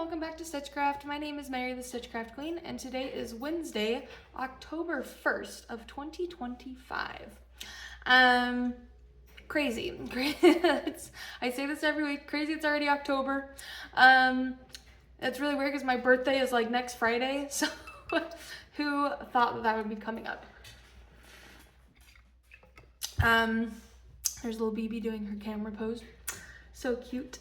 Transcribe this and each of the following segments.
welcome back to Stitchcraft. My name is Mary the Stitchcraft Queen, and today is Wednesday, October 1st of 2025. Crazy. I say this every week, crazy it's already October. It's really weird because my birthday is like next Friday, so who thought that would be coming up? There's little BB doing her camera pose. So cute.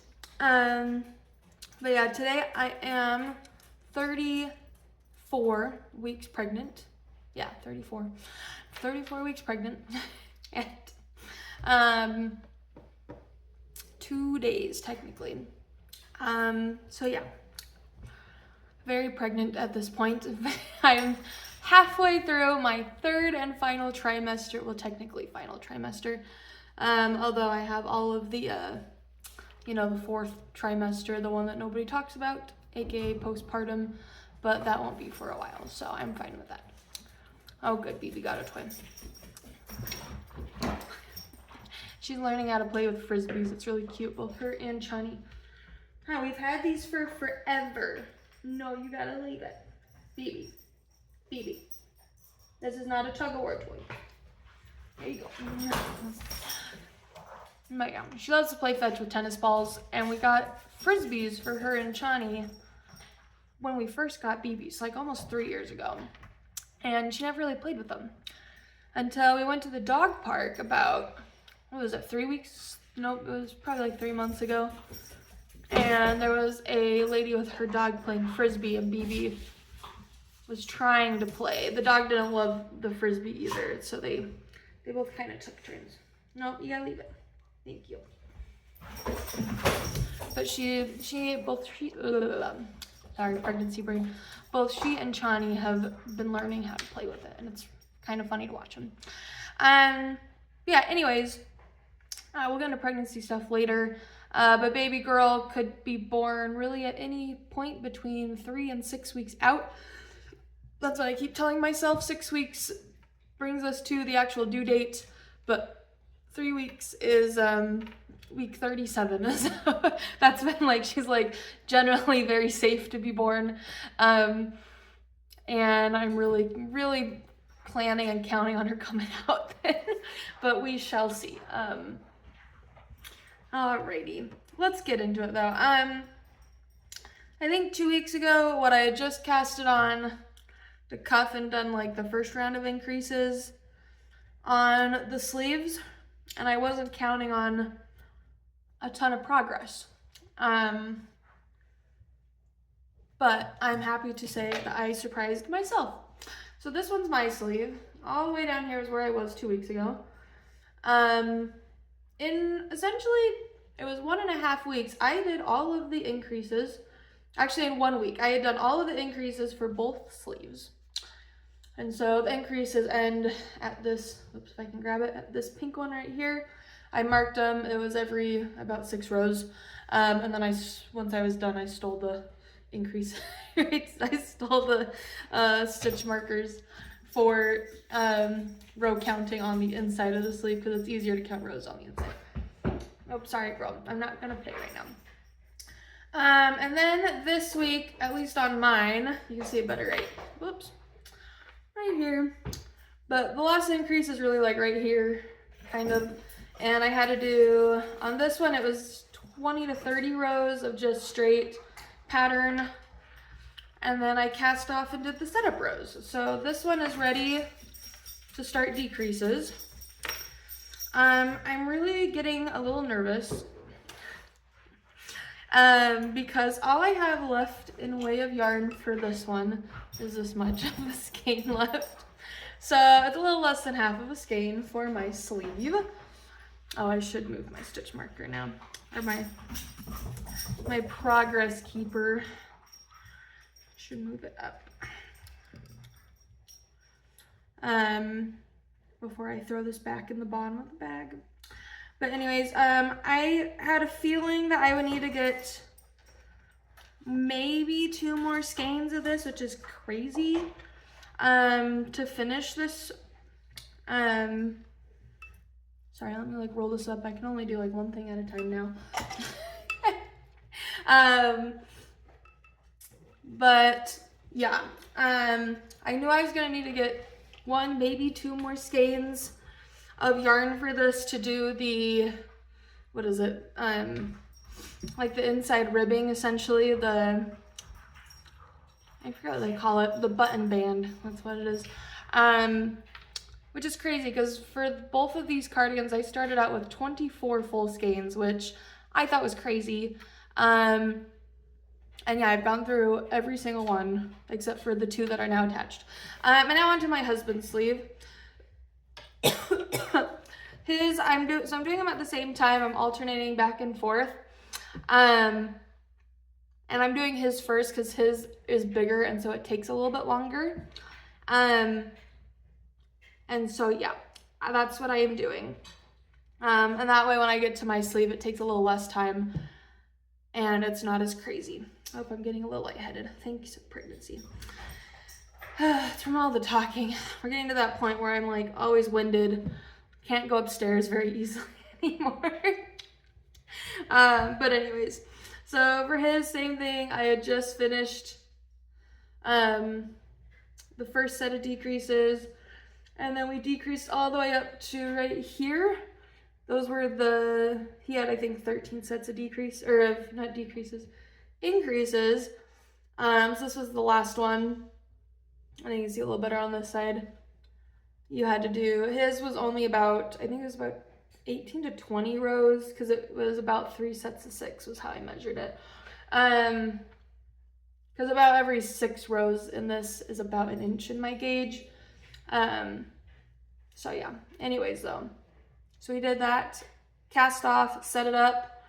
But yeah, today I am 34 weeks pregnant. Yeah, 34. 34 weeks pregnant. And 2 days technically. So yeah, very pregnant at this point. I am halfway through my third and final trimester. Well, technically final trimester. Although I have all of the the fourth trimester, the one that nobody talks about, aka postpartum, but that won't be for a while, so I'm fine with that. Oh good, BB got a twin. She's learning how to play with frisbees. It's really cute, both her and Chani. Huh, we've had these for forever. No, you gotta leave it. BB. BB. This is not a tug-of-war toy. There you go. But yeah, she loves to play fetch with tennis balls, and we got frisbees for her and Chani when we first got BBs, like almost 3 years ago. And she never really played with them until we went to the dog park about, what was it, 3 weeks? Nope, it was probably like 3 months ago. And there was a lady with her dog playing frisbee, and BB was trying to play. The dog didn't love the frisbee either, so they both kind of took turns. Nope, you gotta leave it. Thank you. But sorry, pregnancy brain. Both she and Chani have been learning how to play with it, and it's kind of funny to watch them. Yeah, anyways, we'll get into pregnancy stuff later. But baby girl could be born really at any point between 3 and 6 weeks out. That's what I keep telling myself. 6 weeks brings us to the actual due date, but 3 weeks is week 37. So that's been like, she's like generally very safe to be born. And I'm really planning and counting on her coming out then, but we shall see. Alrighty, let's get into it though. I think 2 weeks ago, what I had just casted on the cuff and done like the first round of increases on the sleeves, and I wasn't counting on a ton of progress. But I'm happy to say that I surprised myself. So this one's my sleeve. All the way down here is where I was 2 weeks ago. In essentially, it was 1.5 weeks. I did all of the increases. Actually, in 1 week, I had done all of the increases for both sleeves. And so the increases end at this, oops, if I can grab it, at this pink one right here. I marked them. It was every about 6 rows. And then once I was done, I stole the increase. Right? I stole the stitch markers for row counting on the inside of the sleeve because it's easier to count rows on the inside. Oh, sorry, girl. I'm not gonna play right now. And then this week, at least on mine, you can see it better right. Whoops. Right here. But the last increase is really like right here, kind of. And I had to do, on this one, it was 20 to 30 rows of just straight pattern. And then I cast off and did the setup rows. So this one is ready to start decreases. I'm really getting a little nervous because all I have left in way of yarn for this one is this much of the skein left. So it's a little less than half of a skein for my sleeve. Oh, I should move my stitch marker now, or my progress keeper. Should move it up before I throw this back in the bottom of the bag. But anyways, I had a feeling that I would need to get maybe 2 more skeins of this, which is crazy, to finish this. Sorry, let me like roll this up. I can only do like one thing at a time now. But yeah, I knew I was gonna need to get 1, maybe 2 more skeins of yarn for this to do the, what is it? Like the inside ribbing, essentially, I forgot what they call it, the button band, that's what it is. Which is crazy because for both of these cardigans, I started out with 24 full skeins, which I thought was crazy. And yeah, I've gone through every single one except for the 2 that are now attached. And now onto my husband's sleeve. I'm doing them at the same time. I'm alternating back and forth. And I'm doing his first because his is bigger and so it takes a little bit longer. And so yeah, that's what I am doing. And that way when I get to my sleeve, it takes a little less time and it's not as crazy. I hope I'm getting a little lightheaded. Thanks, pregnancy. It's from all the talking. We're getting to that point where I'm like always winded. Can't go upstairs very easily anymore. But anyways, so for his, same thing. I had just finished the first set of decreases. And then we decreased all the way up to right here. Those were he had, I think, 13 sets of not decreases, increases. So this was the last one. I think you can see a little better on this side. You had to do, his was only about, I think it was about 18 to 20 rows because it was about 3 sets of 6 was how I measured it. Because about every 6 rows in this is about 1 inch in my gauge. So yeah, anyways though, so we did that, cast off, set it up,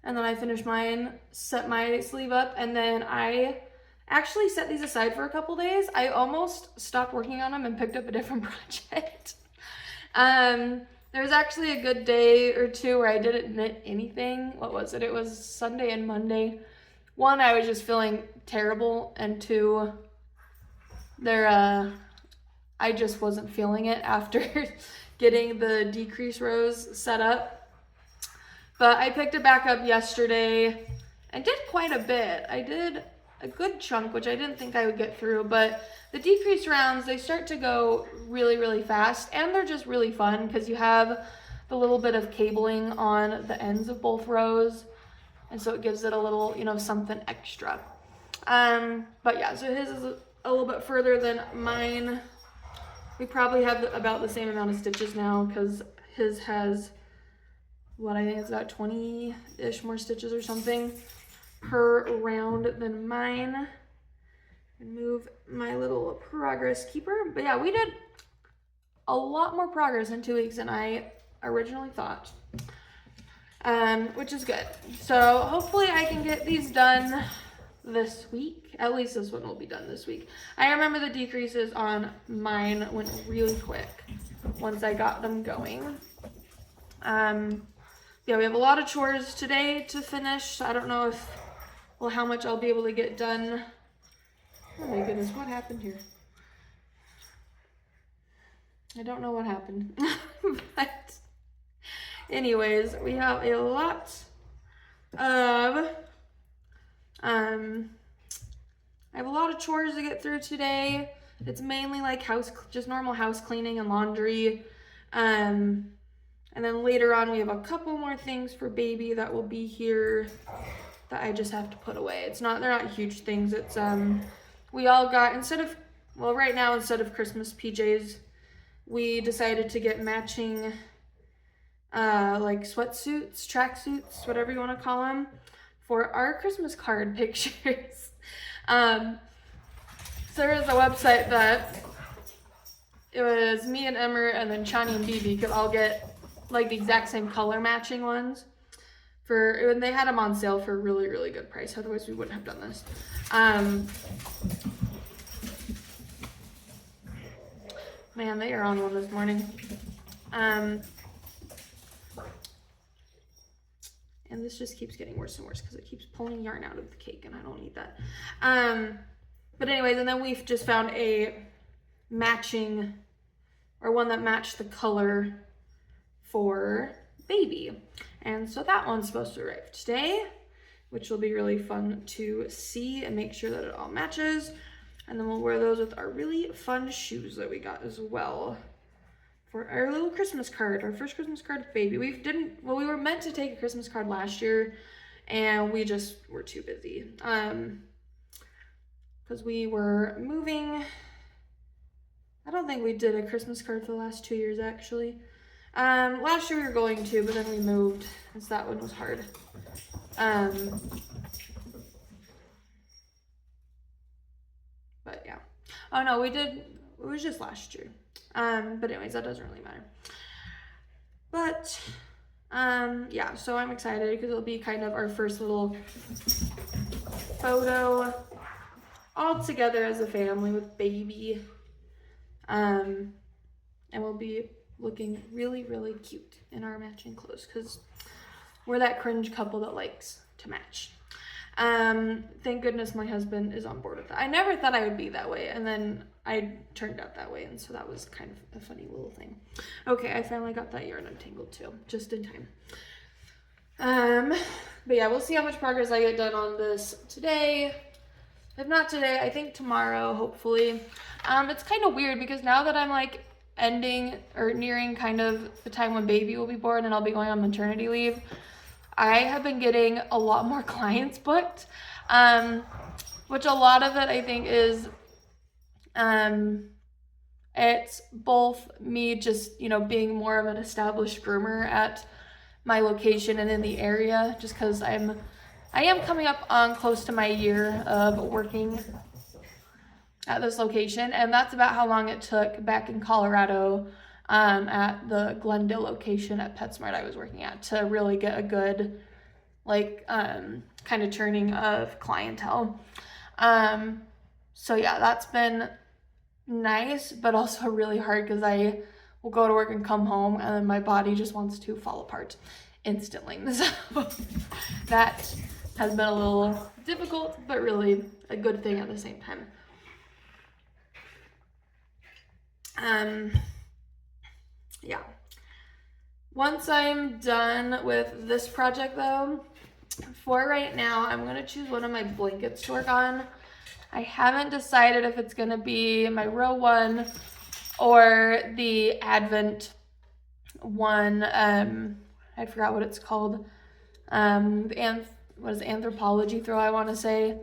and then I finished mine, set my sleeve up, and then I actually set these aside for a couple days. I almost stopped working on them and picked up a different project. There was actually a good day or 2 where I didn't knit anything. What was it? It was Sunday and Monday. 1, I was just feeling terrible, and 2, I just wasn't feeling it after getting the decrease rows set up. But I picked it back up yesterday and did quite a bit. I did a good chunk, which I didn't think I would get through, but the decrease rounds, they start to go really, really fast, and they're just really fun because you have the little bit of cabling on the ends of both rows, and so it gives it a little, something extra. But yeah, so his is a little bit further than mine. We probably have about the same amount of stitches now because his has, what I think is about 20-ish more stitches or something per round than mine. And move my little progress keeper. But yeah, we did a lot more progress in 2 weeks than I originally thought, which is good. So hopefully I can get these done this week. At least this one will be done this week. I remember the decreases on mine went really quick once I got them going. Yeah, we have a lot of chores today to finish. I don't know how much I'll be able to get done. Oh my goodness, what happened here? I don't know what happened. But anyways, we have a lot of I have a lot of chores to get through today. It's mainly like just normal house cleaning and laundry. And then later on we have a couple more things for baby that will be here that I just have to put away. They're not huge things. It's we all got, right now instead of Christmas PJs, we decided to get matching like sweatsuits, tracksuits, whatever you want to call them, for our Christmas card pictures. So there was a website that it was me and Emmer and then Chani and Bibi could all get like the exact same color matching ones and they had them on sale for a really, really good price. Otherwise we wouldn't have done this. Man, they are on one this morning. And this just keeps getting worse and worse because it keeps pulling yarn out of the cake and I don't need that. But anyways, and then we've just found a matching, or one that matched the color for baby. And so that one's supposed to arrive today. which will be really fun to see and make sure that it all matches. And then we'll wear those with our really fun shoes that we got as well for our little Christmas card, our first Christmas card with baby. We were meant to take a Christmas card last year and we just were too busy. Because we were moving. I don't think we did a Christmas card for the last 2 years actually. Last year we were going to, but then we moved, so that one was hard. But yeah. Oh no, we did, it was just last year. But anyways, that doesn't really matter. But, yeah, so I'm excited because it'll be kind of our first little photo all together as a family with baby. And we'll be looking really, really cute in our matching clothes because we're that cringe couple that likes to match. Thank goodness my husband is on board with that. I never thought I would be that way, and then I turned out that way, and so that was kind of a funny little thing. Okay, I finally got that yarn untangled too, just in time. But yeah, we'll see how much progress I get done on this today. If not today, I think tomorrow, hopefully. It's kind of weird because now that I'm like ending or nearing kind of the time when baby will be born and I'll be going on maternity leave, I have been getting a lot more clients booked, which a lot of it I think is, it's both me just, you know, being more of an established groomer at my location and in the area, just because I am coming up on close to my year of working at this location, and that's about how long it took back in Colorado at the Glendale location at PetSmart I was working at to really get a good like kind of turning of clientele. So yeah, that's been nice, but also really hard because I will go to work and come home and then my body just wants to fall apart instantly. So that has been a little difficult, but really a good thing at the same time. Yeah. Once I'm done with this project though, for right now, I'm gonna choose one of my blankets to work on. I haven't decided if it's gonna be my row one or the Advent one. I forgot what it's called. What is it, Anthropology throw, I wanna say.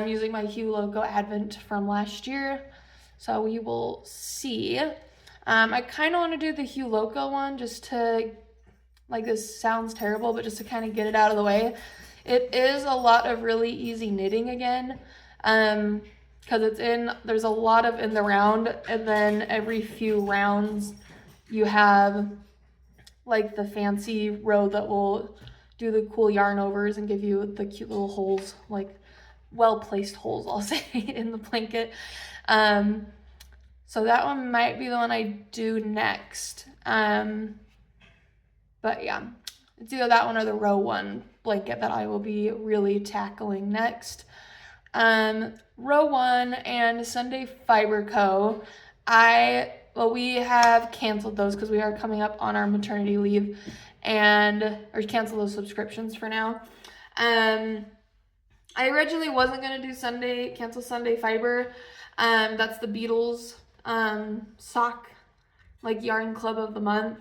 Using my Hue Loco Advent from last year. So we will see. I kind of want to do the Hue Loco one just to, like, this sounds terrible, but just to kind of get it out of the way. It is a lot of really easy knitting again, because there's a lot of in the round, and then every few rounds you have like the fancy row that will do the cool yarn overs and give you the cute little holes, like well-placed holes, I'll say, in the blanket. So that one might be the one I do next. But yeah, it's either that one or the row one blanket that I will be really tackling next. Row one and Sunday Fiber Co. We have canceled those because we are coming up on our maternity leave or cancel those subscriptions for now. I originally wasn't going to do cancel Sunday Fiber. That's the Beatles sock, like yarn club of the month.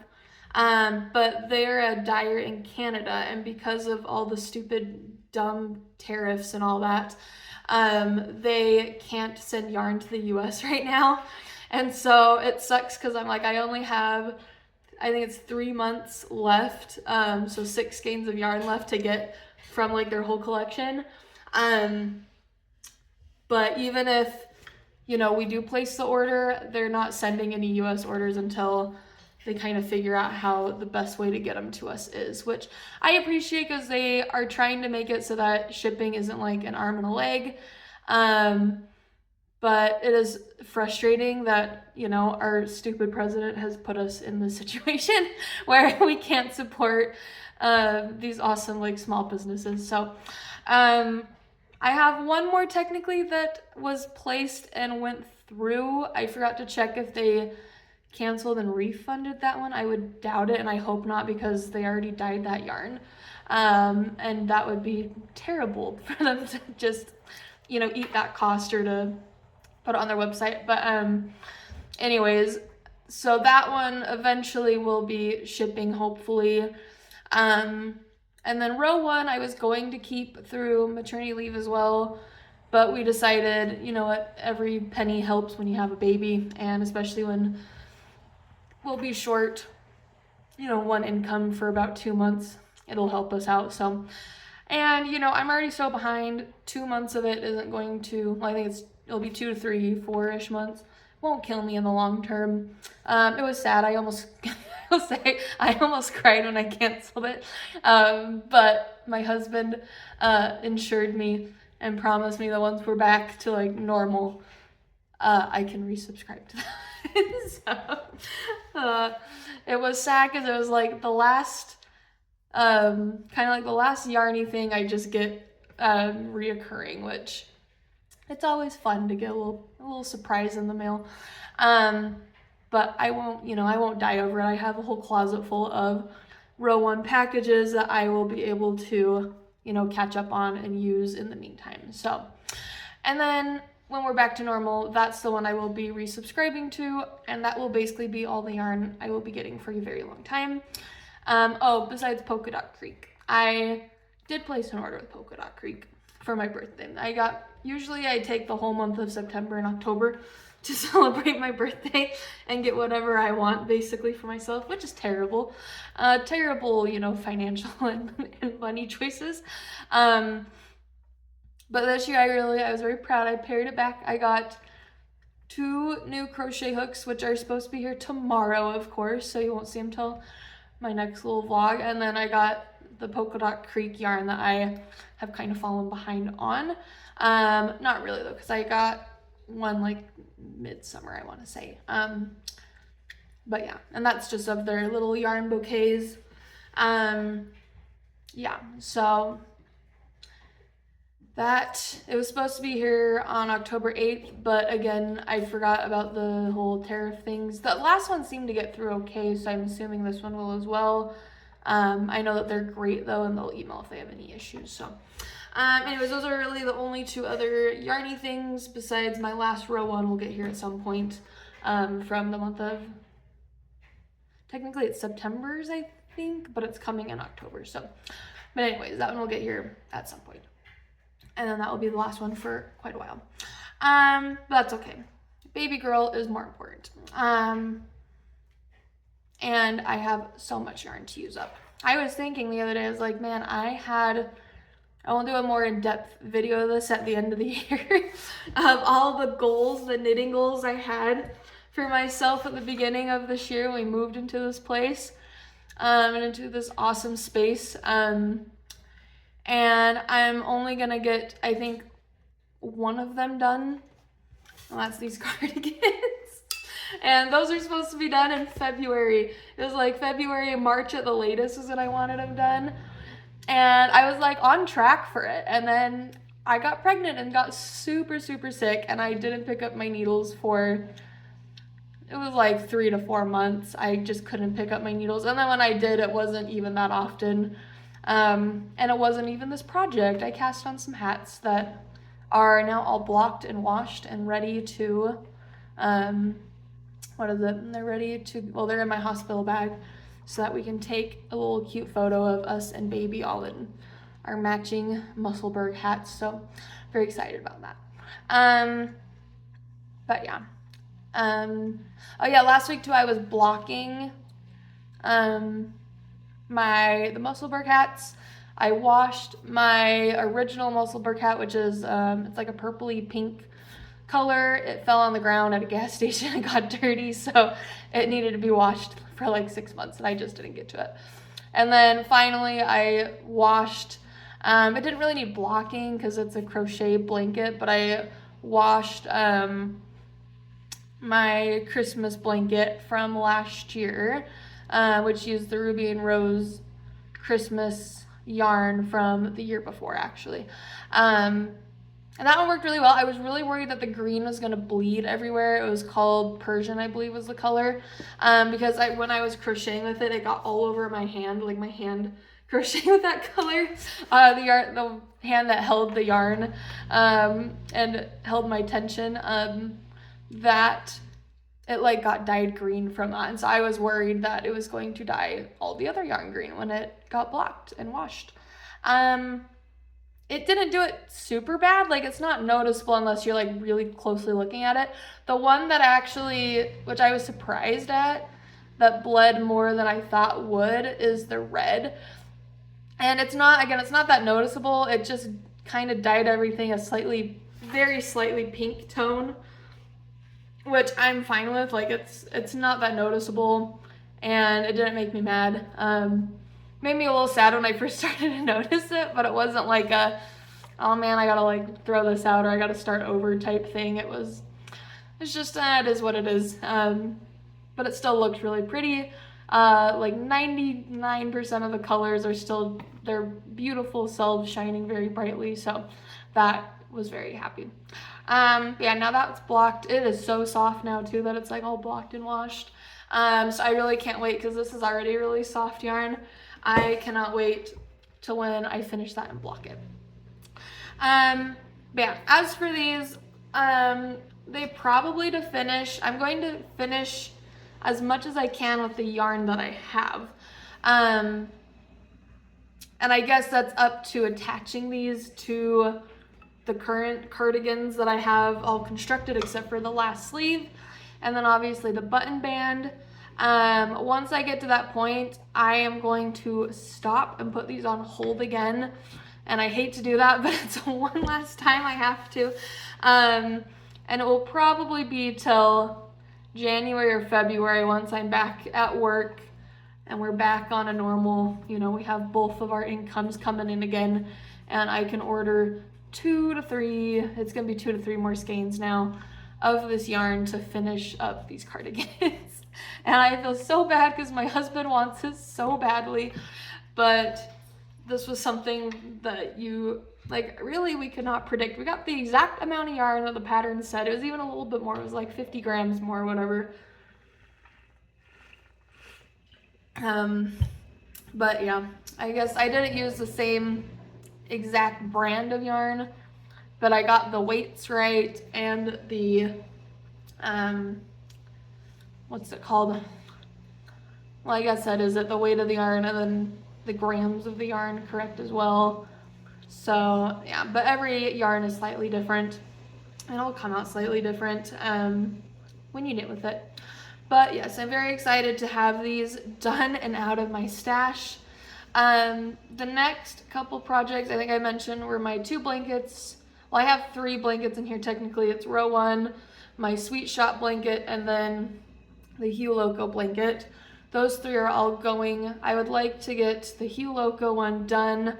But they're a dyer in Canada, and because of all the stupid, dumb tariffs and all that, they can't send yarn to the US right now. And so it sucks because I'm like, I only have, I think it's 3 months left, so 6 skeins of yarn left to get from like their whole collection. But even if, you know, we do place the order, they're not sending any US orders until they kind of figure out how the best way to get them to us is, which I appreciate because they are trying to make it so that shipping isn't like an arm and a leg. But it is frustrating that, you know, our stupid president has put us in this situation where we can't support these awesome like small businesses. So I have one more technically that was placed and went through. I forgot to check if they canceled and refunded that one. I would doubt it, and I hope not, because they already dyed that yarn. And that would be terrible for them to just, you know, eat that cost or to put it on their website. But anyways, so that one eventually will be shipping, hopefully. And then row 1 I was going to keep through maternity leave as well, but we decided, you know what, every penny helps when you have a baby, and especially when we'll be short, you know, one income for about 2 months, it'll help us out. So, and you know, I'm already so behind. 2 months of it isn't going to, well, I think it'll be 2 to 3, 4-ish months. Won't kill me in the long term. It was sad. I almost I'll say I almost cried when I canceled it. But my husband insured me and promised me that once we're back to like normal, I can resubscribe to that. So it was sad because it was like the last, kind of like the last yarny thing I just get reoccurring, which it's always fun to get a little surprise in the mail. But I won't, you know, I won't die over it. I have a whole closet full of row 1 packages that I will be able to, you know, catch up on and use in the meantime. So, and then when we're back to normal, that's the one I will be resubscribing to, and that will basically be all the yarn I will be getting for a very long time. Oh, besides Polka Dot Creek, I did place an order with Polka Dot Creek for my birthday. Usually I take the whole month of September and October to celebrate my birthday and get whatever I want basically for myself, which is terrible. Terrible, you know, financial and money choices. But this year I was very proud. I paired it back. I got 2 new crochet hooks, which are supposed to be here tomorrow, of course, so you won't see them till my next little vlog. And then I got the Polka Dot Creek yarn that I have kind of fallen behind on. Not really though, because I got one like midsummer, I want to say. But yeah, and that's just of their little yarn bouquets. Yeah, so that, it was supposed to be here on October 8th, but again, I forgot about the whole tariff things. The last one seemed to get through okay, so I'm assuming this one will as well. I know that they're great though, and they'll email if they have any issues. So anyways, those are really the only 2 other yarny things besides my last row 1 will get here at some point from the month of, technically it's September's, I think, but it's coming in October. So, but anyways, that one will get here at some point. And then that will be the last one for quite a while. But that's okay. Baby girl is more important. And I have so much yarn to use up. I was thinking the other day, I was like, man, I will do a more in-depth video of this at the end of the year of all the goals, the knitting goals I had for myself at the beginning of this year when we moved into this place and into this awesome space. And I'm only gonna get, I think, 1 of them done. And that's these cardigans. And those are supposed to be done in February. It was like February and March at the latest is when I wanted them done. And I was like on track for it. And then I got pregnant and got super, super sick. And I didn't pick up my needles for, it was like 3 to 4 months. I just couldn't pick up my needles. And then when I did, it wasn't even that often. And it wasn't even this project. I cast on some hats that are now all blocked and washed and ready to, what is it? They're ready to, well, they're in my hospital bag so that we can take a little cute photo of us and baby all in our matching Musselburgh hats. So very excited about that. But yeah. Oh yeah, last week too, I was blocking, the Musselburgh hats. I washed my original Musselburgh hat, which is, it's like a purpley pink color. It fell on the ground at a gas station and got dirty, so it needed to be washed for like 6 months, and I just didn't get to it. And then finally I washed, it didn't really need blocking because it's a crochet blanket, but I washed my Christmas blanket from last year, which used the Ruby and Rose Christmas yarn from the year before, actually. And And that one worked really well. I was really worried that the green was going to bleed everywhere. It was called Persian, I believe was the color. Because when I was crocheting with it, it got all over my hand, like my hand crocheting with that color. The hand that held the yarn and held my tension, that it like got dyed green from that. And so I was worried that it was going to dye all the other yarn green when it got blocked and washed. It didn't do it super bad. Like, it's not noticeable unless you're like really closely looking at it. The one that actually, which I was surprised at, that bled more than I thought would, is the red. And it's not that noticeable. It just kind of dyed everything a very slightly pink tone, which I'm fine with. Like, it's not that noticeable, and it didn't make me mad. Made me a little sad when I first started to notice it, but it wasn't like a, oh man, I gotta like throw this out or I gotta start over type thing. It's just, it is what it is. But it still looked really pretty. Like 99% of the colors are still their beautiful selves, shining very brightly. So that was very happy. Yeah, now that's blocked. It is so soft now too that it's like all blocked and washed. So I really can't wait because this is already really soft yarn. I cannot wait till when I finish that and block it. But yeah, as for these, they probably to finish, I'm going to finish as much as I can with the yarn that I have. And I guess that's up to attaching these to the current cardigans that I have all constructed except for the last sleeve. And then obviously the button band. Once I get to that point, I am going to stop and put these on hold again. And I hate to do that, but it's one last time I have to. And it will probably be till January or February once I'm back at work and we're back on a normal, we have both of our incomes coming in again, and I can order 2 to 3, it's gonna be 2 to 3 more skeins now of this yarn to finish up these cardigans. And I feel so bad because my husband wants this so badly, but this was something that really we could not predict. We got the exact amount of yarn that the pattern said. It was even a little bit more. It was like 50 grams more or whatever. But yeah, I guess I didn't use the same exact brand of yarn, but I got the weights right and the, what's it called? Well, I guess that is it, the weight of the yarn, and then the grams of the yarn correct as well. So yeah, but every yarn is slightly different and it'll come out slightly different when you knit with it. But yes, I'm very excited to have these done and out of my stash. The next couple projects I think I mentioned were my 2 blankets. Well, I have 3 blankets in here technically. It's row 1, my Sweet Shop blanket, and then the Hue Loco blanket. Those 3 are all going. I would like to get the Hue Loco one done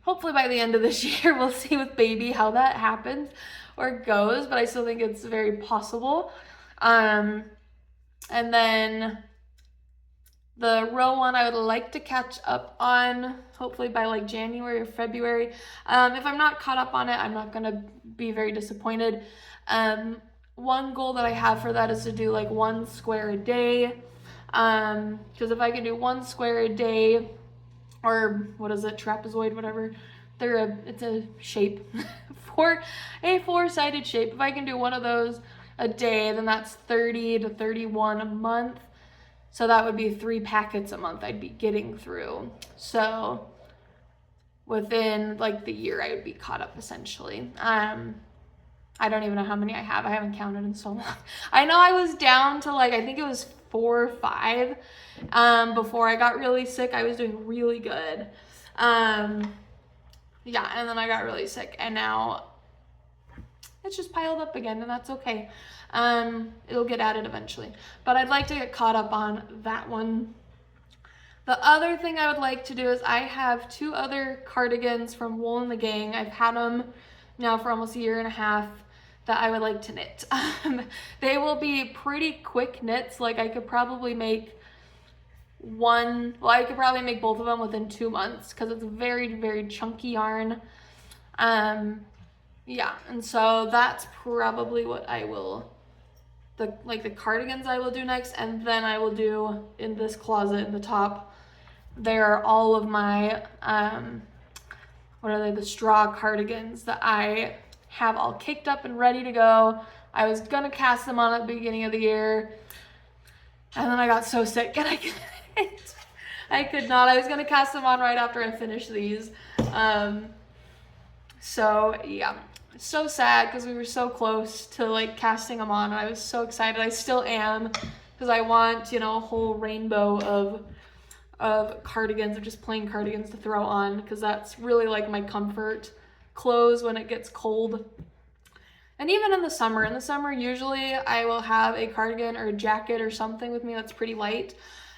hopefully by the end of this year. We'll see with baby how that happens or goes, but I still think it's very possible. And then the row 1 I would like to catch up on hopefully by like January or February. If I'm not caught up on it, I'm not gonna be very disappointed. One goal that I have for that is to do like 1 square a day. Because if I can do 1 square a day, or what is it, trapezoid, whatever, it's a shape for a 4-sided shape. If I can do 1 of those a day, then that's 30 to 31 a month. So that would be 3 packets a month I'd be getting through. So within like the year, I would be caught up essentially. I don't even know how many I have. I haven't counted in so long. I know I was down to like, I think it was 4 or 5 before I got really sick. I was doing really good. Yeah, and then I got really sick and now it's just piled up again, and that's okay. It'll get added eventually, but I'd like to get caught up on that one. The other thing I would like to do is I have 2 other cardigans from Wool and the Gang. I've had them now for almost 1.5 years that I would like to knit. They will be pretty quick knits. Like I could probably make both of them within 2 months because it's very, very chunky yarn. yeah, and so that's probably what I will, the cardigans I will do next, and then I will do in this closet in the top, there are all of my, what are they, the straw cardigans that I have all caked up and ready to go. I was gonna cast them on at the beginning of the year, and then I got so sick and I could not. I was gonna cast them on right after I finished these. So yeah, so sad because we were so close to like casting them on. I was so excited. I still am, because I want, a whole rainbow of cardigans, of just plain cardigans to throw on, because that's really like my comfort clothes when it gets cold. And even in the summer usually I will have a cardigan or a jacket or something with me that's pretty light.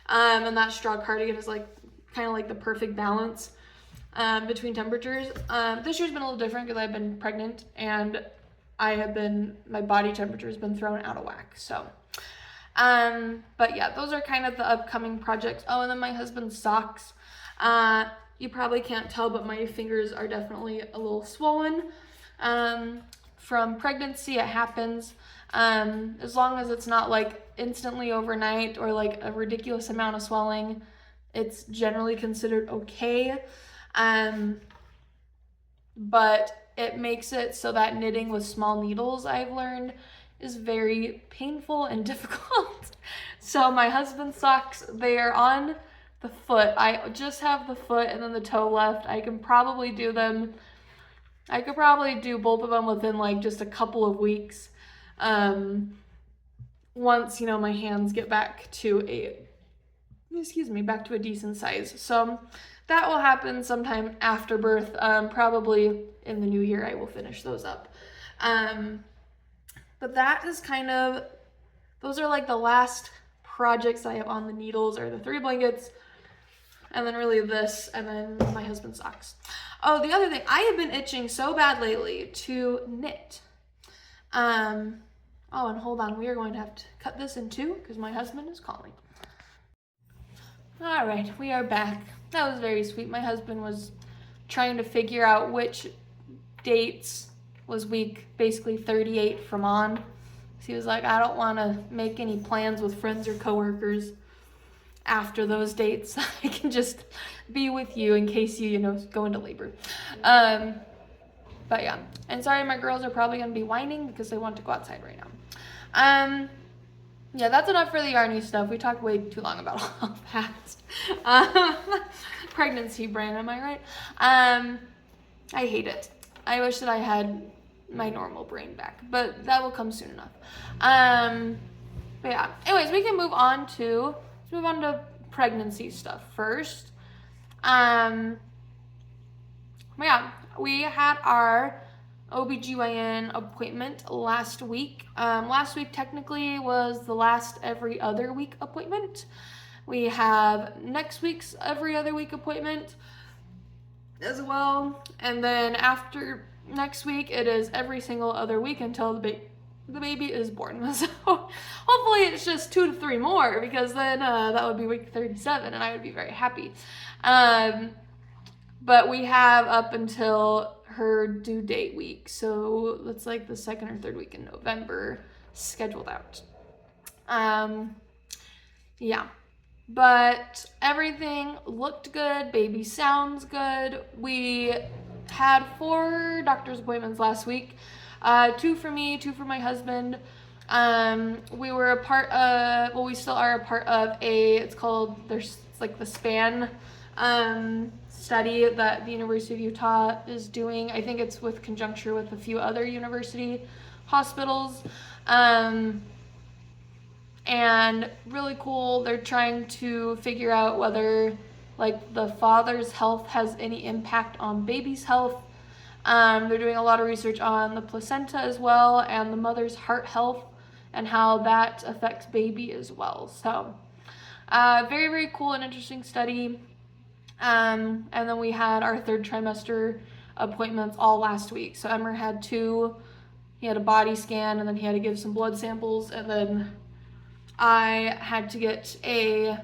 And that straw cardigan is like kind of like the perfect balance between temperatures. This year's been a little different because I've been pregnant and my body temperature has been thrown out of whack. So, but yeah, those are kind of the upcoming projects. Oh, and then my husband's socks. You probably can't tell, but my fingers are definitely a little swollen. From pregnancy, it happens. As long as it's not like instantly overnight or like a ridiculous amount of swelling, it's generally considered okay. But it makes it so that knitting with small needles, I've learned, is very painful and difficult. So my husband's socks, they are on the foot. I just have the foot and then the toe left. I could probably do both of them within like just a couple of weeks. Once, my hands get back to a decent size. So that will happen sometime after birth. Probably in the new year I will finish those up. But that is those are like the last projects I have on the needles, are the 3 blankets, and then really this, and then my husband's socks. Oh, the other thing, I have been itching so bad lately to knit. Oh, and hold on, we are going to have to cut this in 2 because my husband is calling. All right, we are back. That was very sweet. My husband was trying to figure out which dates was week basically 38 from on. So he was like, I don't want to make any plans with friends or coworkers after those dates. I can just be with you in case you, go into labor. But yeah, and sorry, my girls are probably going to be whining because they want to go outside right now. Yeah, that's enough for the yarny stuff. We talked way too long about all that. Pregnancy brain, am I right? I hate it. I wish that I had my normal brain back, but that will come soon enough. But yeah, anyways, we can move on to pregnancy stuff first. Yeah, we had our OBGYN appointment last week. Last week technically was the last every other week appointment. We have next week's every other week appointment as well. And then after next week, it is every single other week until the baby is born. So hopefully it's just 2 to 3 more, because then that would be week 37 and I would be very happy. But we have up until her due date week, so that's like the 2nd or 3rd week in November scheduled out. Yeah, but everything looked good. Baby sounds good. We had 4 doctor's appointments last week, 2 for me, 2 for my husband. We were we still are a part of it's like the SPAN study that the University of Utah is doing. I think it's with conjuncture with a few other university hospitals. And really cool. They're trying to figure out whether like the father's health has any impact on baby's health. They're doing a lot of research on the placenta as well, and the mother's heart health and how that affects baby as well. So very, very cool and interesting study. And then we had our 3rd trimester appointments all last week. So Emmer had 2. He had a body scan, and then he had to give some blood samples, and then I had to get a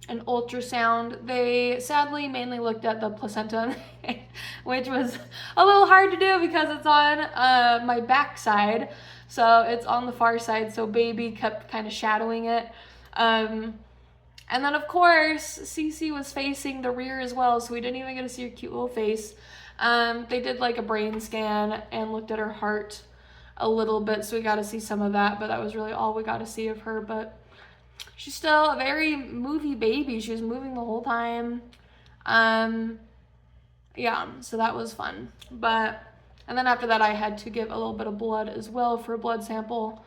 an ultrasound. They sadly mainly looked at the placenta, which was a little hard to do because it's on my back side. So it's on the far side, so baby kept kind of shadowing it. And then of course, Cece was facing the rear as well, so we didn't even get to see her cute little face. They did like a brain scan and looked at her heart a little bit, so we got to see some of that, but that was really all we got to see of her. But she's still a very movie baby. She was moving the whole time. Yeah, so that was fun. And then after that, I had to give a little bit of blood as well for a blood sample.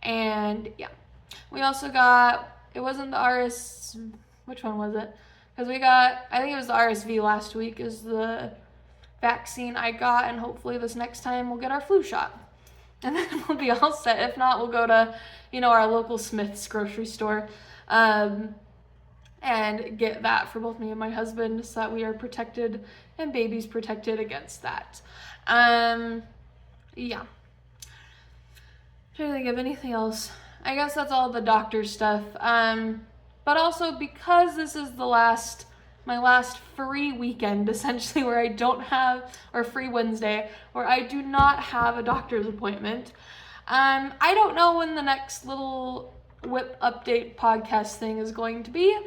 And yeah, we also got, it wasn't the which one was it? Because we got, I think it was the RSV last week is the vaccine I got, and hopefully this next time we'll get our flu shot. And then we'll be all set. If not, we'll go to, our local Smith's grocery store and get that for both me and my husband so that we are protected and baby's protected against that. Yeah. Trying to think of anything else. I guess that's all the doctor stuff. But also because this is my last free weekend, essentially, where I don't have, or free Wednesday, where I do not have a doctor's appointment. I don't know when the next little whip update podcast thing is going to be.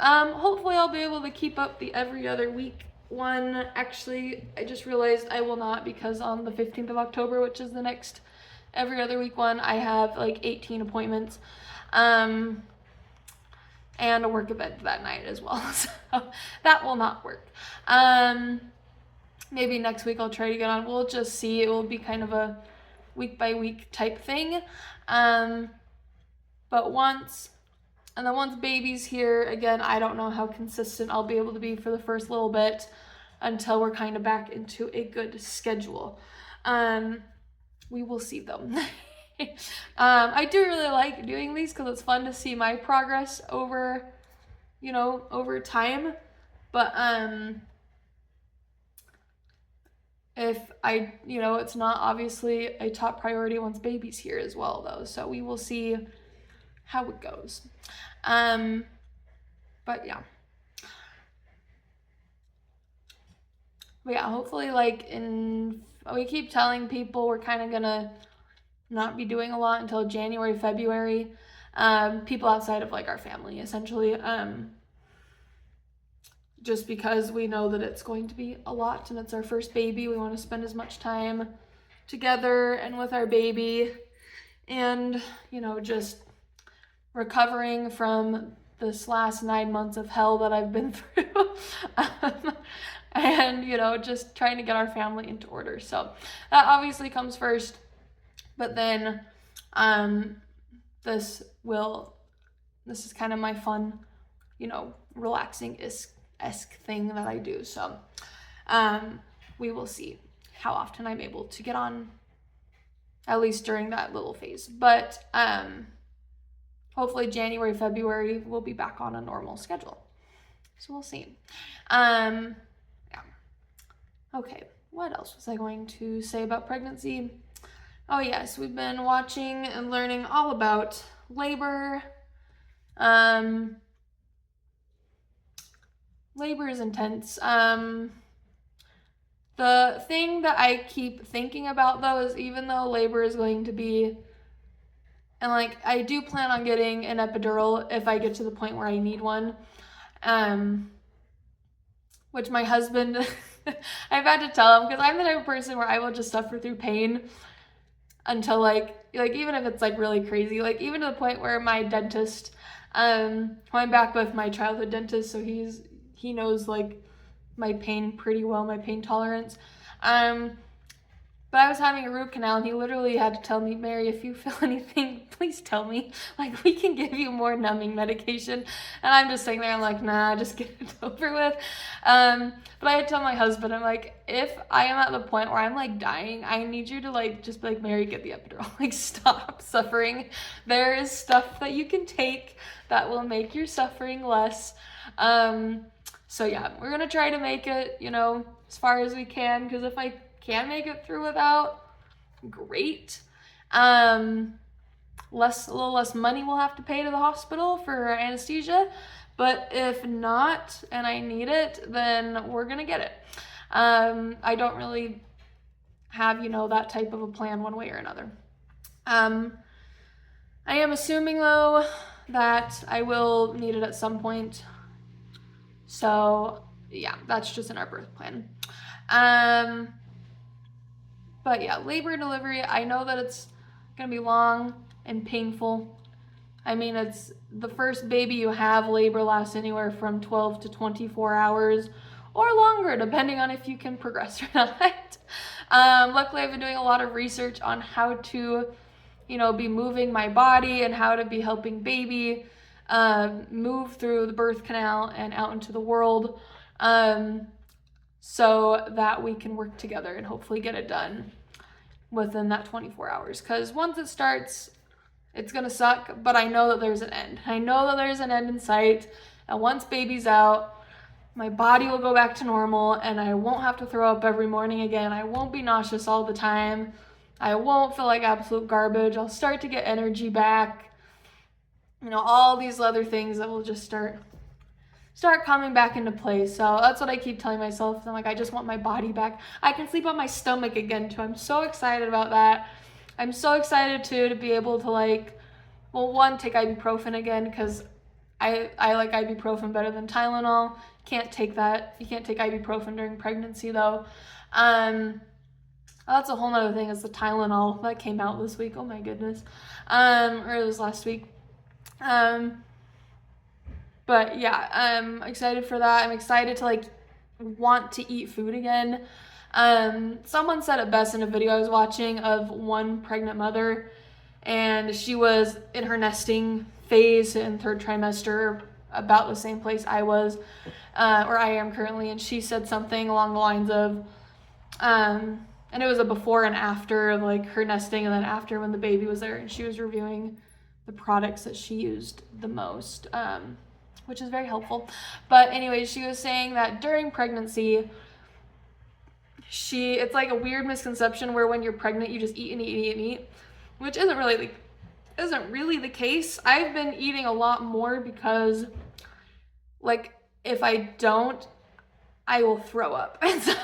Hopefully I'll be able to keep up the every other week one. Actually, I just realized I will not, because on the 15th of October, which is the next every other week one, I have like 18 appointments. And a work event that night as well. So that will not work. Maybe next week I'll try to get on. We'll just see. It will be kind of a week by week type thing. But once baby's here, again, I don't know how consistent I'll be able to be for the first little bit until we're kind of back into a good schedule. We will see though. I do really like doing these because it's fun to see my progress over time. But if it's not obviously a top priority once baby's here as well though. So we will see how it goes. But yeah. Hopefully we keep telling people we're kind of gonna not be doing a lot until January, February. People outside of our family, essentially. Just because we know that it's going to be a lot and it's our first baby. We want to spend as much time together and with our baby and, just recovering from this last 9 months of hell that I've been through. And, just trying to get our family into order. So that obviously comes first. But then this is kind of my fun, relaxing-esque thing that I do. So we will see how often I'm able to get on, at least during that little phase. But hopefully January, February, we'll be back on a normal schedule. So we'll see. Yeah. Okay, what else was I going to say about pregnancy? Oh yes, we've been watching and learning all about labor. Labor is intense. The thing that I keep thinking about though is even though labor is going to be, and I do plan on getting an epidural if I get to the point where I need one, which my husband, I've had to tell him because I'm the type of person where I will just suffer through pain until even if it's really crazy, even to the point where my dentist, I'm back with my childhood dentist, so he knows my pain pretty well, my pain tolerance. But I was having a root canal and he literally had to tell me, Mary, if you feel anything, please tell me. We can give you more numbing medication. And I'm just sitting there, I'm like, nah, just get it over with. But I had to tell my husband, I'm like, if I am at the point where I'm dying, I need you to just be like, Mary, get the epidural. Stop suffering. There is stuff that you can take that will make your suffering less. So yeah, we're gonna try to make it, as far as we can, because if I can make it through without, great. A little less money we'll have to pay to the hospital for anesthesia, But if not, and I need it, then we're gonna get it. I don't really have, that type of a plan one way or another. I am assuming though that I will need it at some point. So yeah, that's just in our birth plan. But yeah, labor and delivery, I know that it's gonna be long and painful. I mean, it's the first baby you have, labor lasts anywhere from 12 to 24 hours or longer, depending on if you can progress or not. Luckily, I've been doing a lot of research on how to, be moving my body and how to be helping baby move through the birth canal and out into the world, so that we can work together and hopefully get it done within that 24 hours. Because once it starts, it's gonna suck, but I know that there's an end. I know that there's an end in sight, and once baby's out, my body will go back to normal, and I won't have to throw up every morning again. I won't be nauseous all the time. I won't feel like absolute garbage. I'll start to get energy back. All these other things that will just start coming back into place. So that's what I keep telling myself. I'm like, I just want my body back. I can sleep on my stomach again too. I'm so excited about that. I'm so excited too to be able to take ibuprofen again, because I like ibuprofen better than Tylenol. Can't take that. You can't take ibuprofen during pregnancy though. That's a whole nother thing, is the Tylenol that came out this week. Oh my goodness. Or it was last week. But yeah, I'm excited for that. I'm excited to want to eat food again. Someone said it best in a video I was watching of one pregnant mother, and she was in her nesting phase in 3rd trimester, about the same place I was, or I am currently, and she said something along the lines of, and it was a before and after of her nesting, and then after when the baby was there, and she was reviewing the products that she used the most, which is very helpful. But anyways, she was saying that during pregnancy, it's like a weird misconception where when you're pregnant, you just eat and eat and eat, which isn't really the case. I've been eating a lot more because, if I don't, I will throw up. And so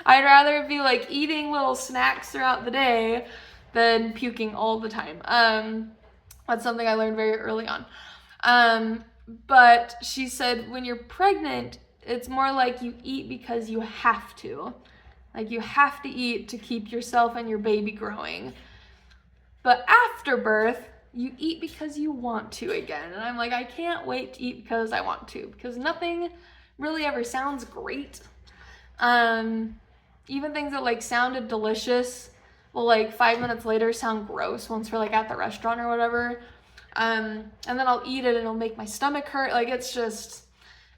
I'd rather be eating little snacks throughout the day than puking all the time. That's something I learned very early on. But she said when you're pregnant, it's more like you eat because you have to. You have to eat to keep yourself and your baby growing. But after birth, you eat because you want to again. And I'm like, I can't wait to eat because I want to, because nothing really ever sounds great. Even things that sounded delicious will 5 minutes later sound gross once we're at the restaurant or whatever. And then I'll eat it and it'll make my stomach hurt.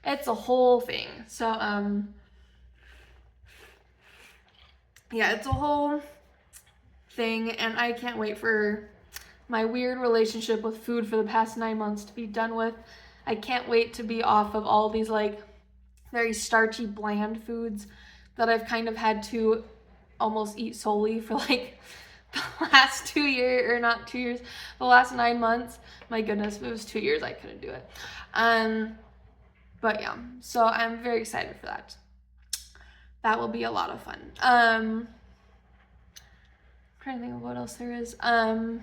It's a whole thing. So, yeah, it's a whole thing, and I can't wait for my weird relationship with food for the past 9 months to be done with. I can't wait to be off of all these very starchy, bland foods that I've kind of had to almost eat solely for the last 2 years, or not 2 years, the last 9 months. My goodness, if it was 2 years, I couldn't do it. But yeah, so I'm very excited for that. That will be a lot of fun. I'm trying to think of what else there is. Oh,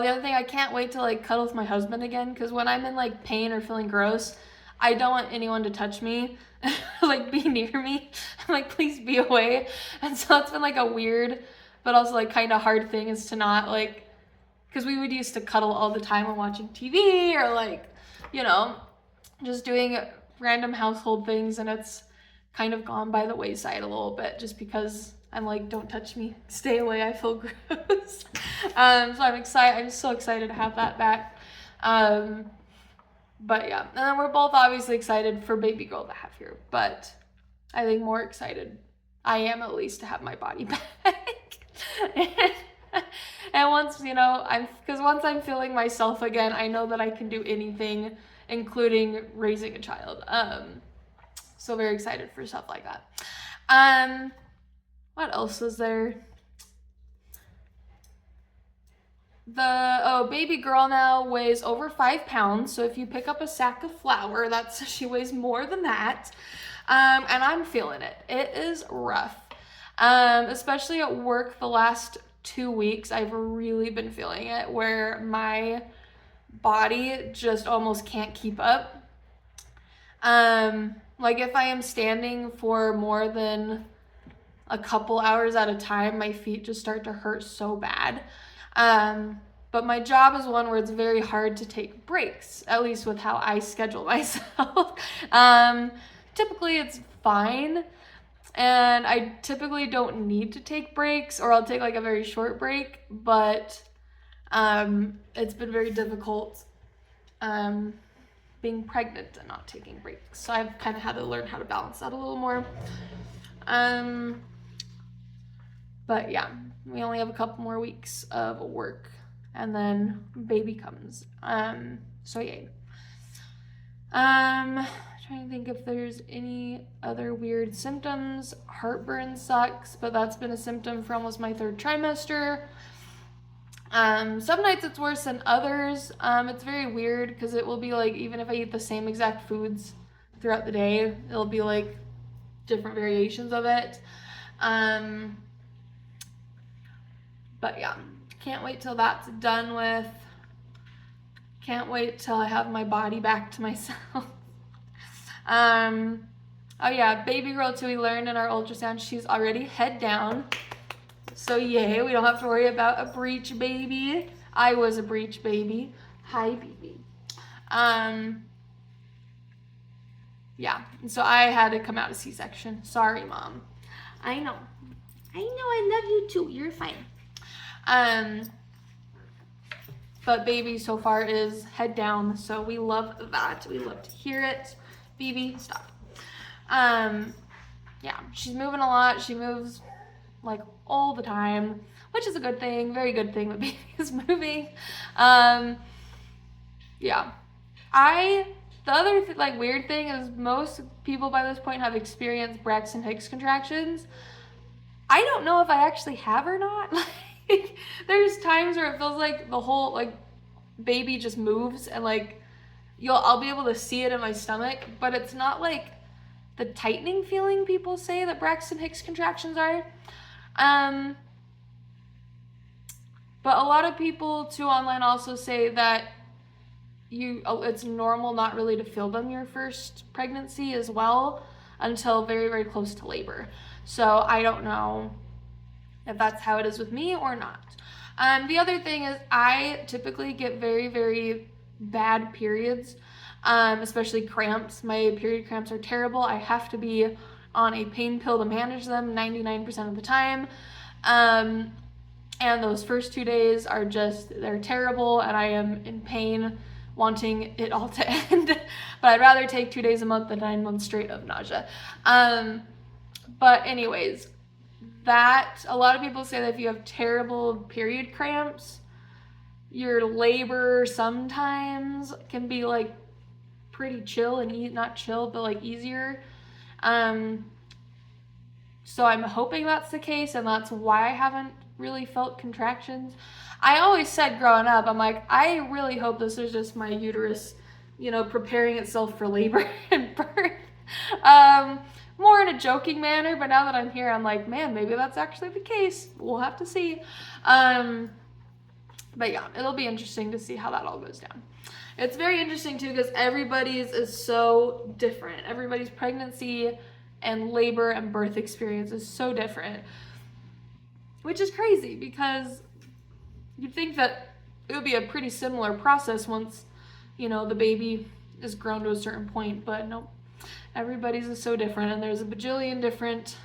the other thing, I can't wait to cuddle with my husband again, because when I'm in pain or feeling gross, I don't want anyone to touch me, be near me. I'm please be away. And so it's been a weird, but also kind of hard thing, is to not because we would used to cuddle all the time when watching TV or just doing random household things, and it's kind of gone by the wayside a little bit just because I'm don't touch me, stay away, I feel gross. So I'm so excited to have that back. But yeah, and then we're both obviously excited for baby girl to have here, but I think more excited I am, at least, to have my body back. And once, once I'm feeling myself again, I know that I can do anything, including raising a child. So very excited for stuff like that. What else is there? baby girl now weighs over 5 pounds. So if you pick up a sack of flour, she weighs more than that. And I'm feeling it. It is rough. Especially at work the last 2 weeks, I've really been feeling it where my body just almost can't keep up. Like if I am standing for more than a couple hours at a time, my feet just start to hurt so bad. But my job is one where it's very hard to take breaks, at least with how I schedule myself. Typically it's fine, and I typically don't need to take breaks, or I'll take like a very short break, but it's been very difficult being pregnant and not taking breaks. So I've kind of had to learn how to balance that a little more. But yeah, we only have a couple more weeks of work and then baby comes. So yay. Trying to think if there's any other weird symptoms. Heartburn sucks, but that's been a symptom for almost my 3rd trimester. Some nights it's worse than others. It's very weird because it will be like, even if I eat the same exact foods throughout the day, it'll be like different variations of it. But yeah, can't wait till that's done with. Can't wait till I have my body back to myself. Oh yeah, baby girl too, we learned in our ultrasound, she's already head down. So yay, we don't have to worry about a breech baby. I was a breech baby. Hi, baby. Yeah, so I had to come out of C-section. Sorry, Mom. I know, I love you too. You're fine. But baby so far is head down, so we love that. We love to hear it. Phoebe, stop. Yeah, she's moving a lot. She moves like all the time, which is a good thing, very good thing that baby is moving. Yeah. The other weird thing is most people by this point have experienced Braxton Hicks contractions. I don't know if I actually have or not. Like, there's times where it feels like the whole baby just moves and I'll be able to see it in my stomach, but it's not like the tightening feeling people say that Braxton Hicks contractions are. But a lot of people too online also say that it's normal not really to feel them your first pregnancy as well until very, very close to labor. So I don't know if that's how it is with me or not. The other thing is I typically get very, very bad periods, especially cramps. My period cramps are terrible. I have to be on a pain pill to manage them 99% of the time. And those first 2 days they're terrible, and I am in pain, wanting it all to end. But I'd rather take 2 days a month than 9 months straight of nausea. But anyways, a lot of people say that if you have terrible period cramps, your labor sometimes can be pretty chill and not chill, but easier. So I'm hoping that's the case, and that's why I haven't really felt contractions. I always said growing up, I'm like, I really hope this is just my uterus, preparing itself for labor and birth. More in a joking manner, but now that I'm here, I'm like, man, maybe that's actually the case. We'll have to see. But yeah, it'll be interesting to see how that all goes down. It's very interesting too, because everybody's is so different. Everybody's pregnancy and labor and birth experience is so different, which is crazy because you'd think that it would be a pretty similar process once, the baby is grown to a certain point, but nope. Everybody's is so different, and there's a bajillion different,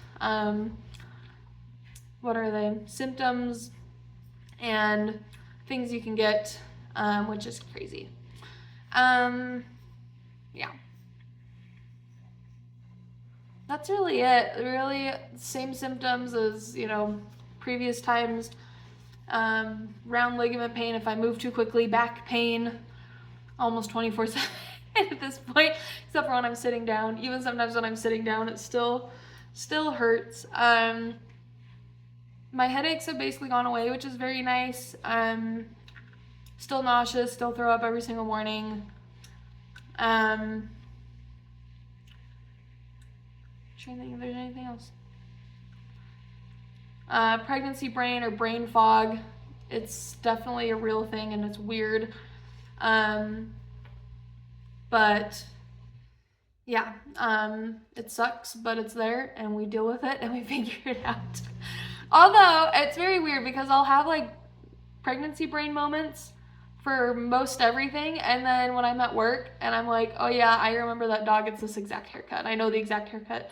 symptoms and things you can get, which is crazy. Yeah. That's really it. Really, same symptoms as, previous times. Round ligament pain if I move too quickly, back pain, almost 24/7 at this point, except for when I'm sitting down. Even sometimes when I'm sitting down, it still hurts. My headaches have basically gone away, which is very nice. Still nauseous, still throw up every single morning. Trying to think if there's anything else. Pregnancy brain or brain fog. It's definitely a real thing and it's weird. But yeah, it sucks, but it's there and we deal with it and we figure it out. Although it's very weird because I'll have like pregnancy brain moments for most everything, and then when I'm at work and I'm like, oh yeah, I remember that dog gets this exact haircut. I know the exact haircut.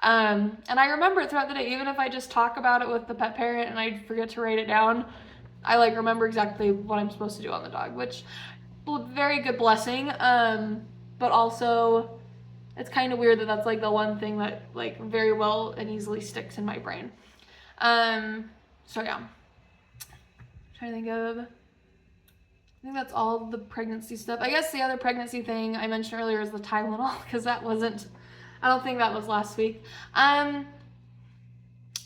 And I remember it throughout the day, even if I just talk about it with the pet parent and I forget to write it down, I like remember exactly what I'm supposed to do on the dog, which very good blessing. But also it's kind of weird that that's like the one thing that like very well and easily sticks in my brain. So yeah, I'm trying to think of, I think that's all the pregnancy stuff. I guess the other pregnancy thing I mentioned earlier is the Tylenol, because that wasn't, I don't think that was last week.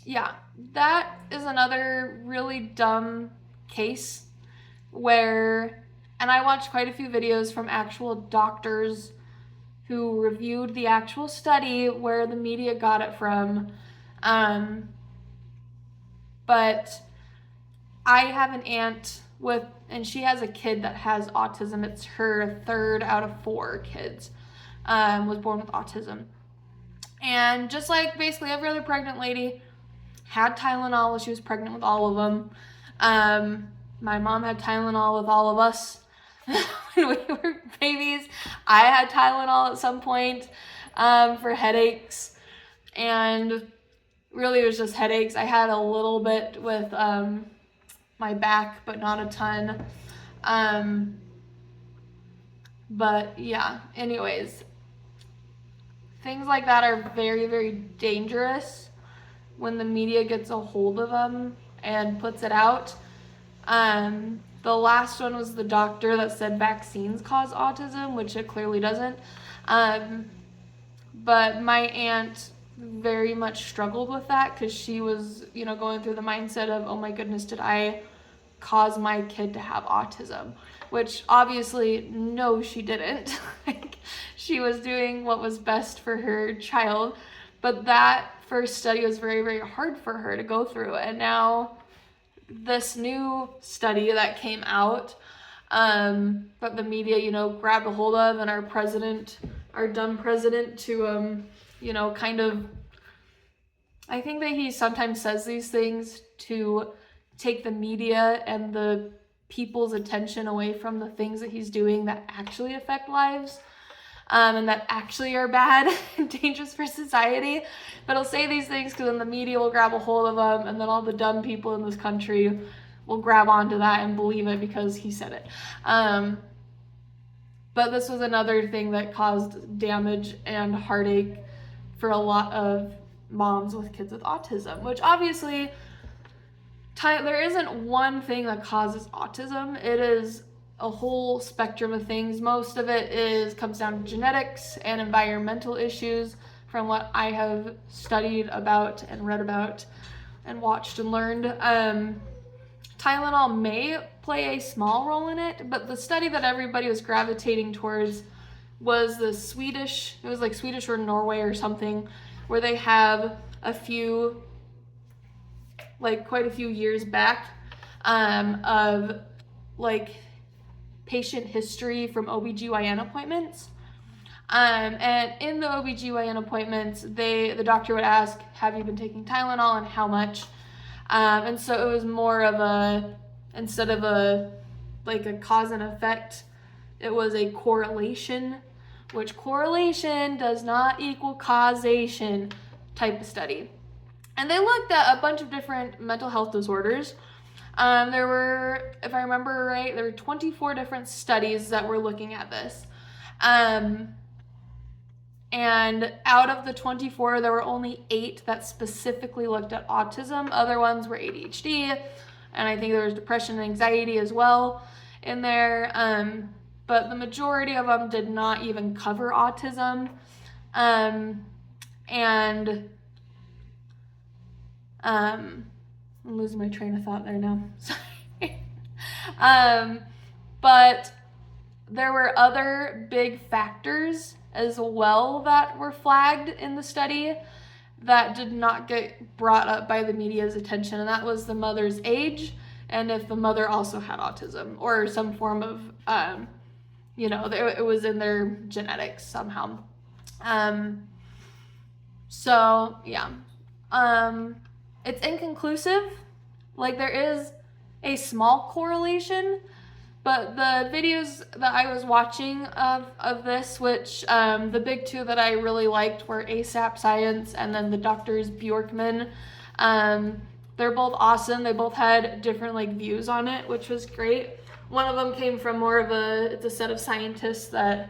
Yeah, that is another really dumb case where, and I watched quite a few videos from actual doctors who reviewed the actual study where the media got it from. But I have an aunt and she has a kid that has autism. It's her 3rd out of 4 kids, was born with autism. And just like basically every other pregnant lady, had Tylenol while she was pregnant with all of them. My mom had Tylenol with all of us when we were babies. I had Tylenol at some point for headaches, and really it was just headaches. I had a little bit with my back, but not a ton. But yeah, anyways, things like that are very, very dangerous when the media gets a hold of them and puts it out. The last one was the doctor that said vaccines cause autism, which it clearly doesn't. But my aunt very much struggled with that because she was, going through the mindset of, oh my goodness, did I cause my kid to have autism? Which obviously, no, she didn't. She was doing what was best for her child. But that first study was very, very hard for her to go through. And now this new study that came out, that the media, grabbed a hold of, and our president, our dumb president, to, kind of, I think that he sometimes says these things to take the media and the people's attention away from the things that he's doing that actually affect lives, and that actually are bad and dangerous for society. But he'll say these things because then the media will grab a hold of them, and then all the dumb people in this country will grab onto that and believe it because he said it. But this was another thing that caused damage and heartache for a lot of moms with kids with autism, which obviously there isn't one thing that causes autism. It is a whole spectrum of things. Most of it comes down to genetics and environmental issues, from what I have studied about and read about and watched and learned. Tylenol may play a small role in it, but the study that everybody was gravitating towards was it was like Swedish or Norway or something, where they have quite a few years back, of like patient history from OBGYN appointments. And in the OBGYN appointments, the doctor would ask, have you been taking Tylenol and how much? And so it was more of instead of a cause and effect, it was a correlation, which correlation does not equal causation type of study. And they looked at a bunch of different mental health disorders. There were, if I remember right, there were 24 different studies that were looking at this. And out of the 24, there were only 8 that specifically looked at autism. Other ones were ADHD, and I think there was depression and anxiety as well in there. But the majority of them did not even cover autism. And I'm losing my train of thought there now. Sorry. But there were other big factors as well that were flagged in the study that did not get brought up by the media's attention, and that was the mother's age and if the mother also had autism or some form of, it was in their genetics somehow. So yeah, it's inconclusive. Like, there is a small correlation, but the videos that I was watching of this, which the big two that I really liked were ASAP Science and then the Doctors Bjorkman. They're both awesome. They both had different views on it, which was great. One of them came from more of it's a set of scientists that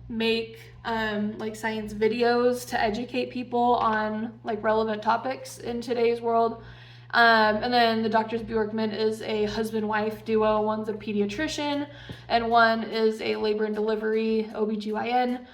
make science videos to educate people on relevant topics in today's world. And then the Doctors Bjorkman is a husband-wife duo. One's a pediatrician and one is a labor and delivery OBGYN.